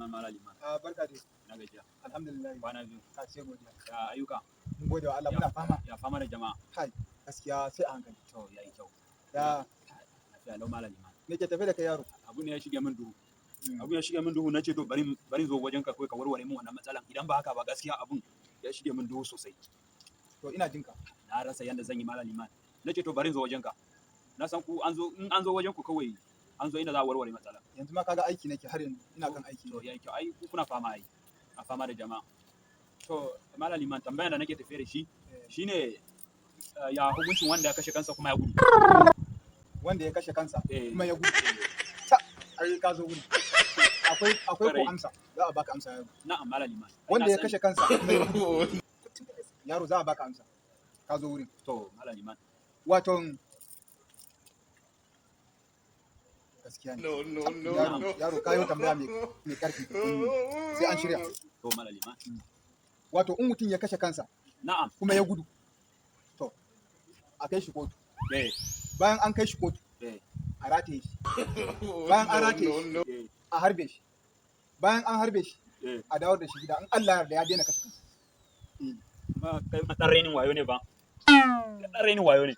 Mala liman. Barka dai. Na gajiya. Alhamdulillah. Kwana biyu. Ka ce godiya. Ya ayyuka. Mun gode wa Allah muna fama. Ya fama da jama'a. Kai, gaskiya sai a hankali. To yayi kyau. Ya Lafiya lau mala liman. me ke tafe da kai yaro? Abu ne ya shige min duhu. Na ce to bari zo wajen ka ka warware min wannan matsalan. Idan ba haka ba gaskiya abun ya shige min duhu sosai. To ina jinka. Na rasa yanda zan yi mala liman. Na ce to bari zo wajen ka. Na san ku in an zo wajen ku kawai an zo inda za a warware matsala. Yanzu ma kaga aiki nake har yanzu ina kan aiki. To yayi kyau. Ai ku kuna fama ai. A fama da jama'a. To mala liman tambayar da nake tafe da shi shine ya hukuncin wanda ya kashe kansa kuma ya gudu. Wanda ya kashe kansa Eh. kuma ya gudu. Ta ai ka zo wuri. Akwai ko amsa. Za a baka amsa yaro. Na'am mala liman. Wanda ya kashe kansa kuma ya gudu. Yaro za a baka amsa. Ka zo wurin. To mala liman. Wato gaskiya ne. Yaro kayo tambaya mai karfi. Sai an shirya. To mala liman. Wato in mutum ya kashe kansa Na'am. kuma ya gudu. To a kai shi kotu. Eh. Bayan an kai shi kotu Eh. a rataye shi. Bayan an rataye shi Eh. a harbe shi. Bayan an harbe shi Eh. a dawar da shi gida in Allah ya yarda ya daina kashe kansa. Ba kai ma dan rainin wayo ne ba. Dan rainin wayo ne.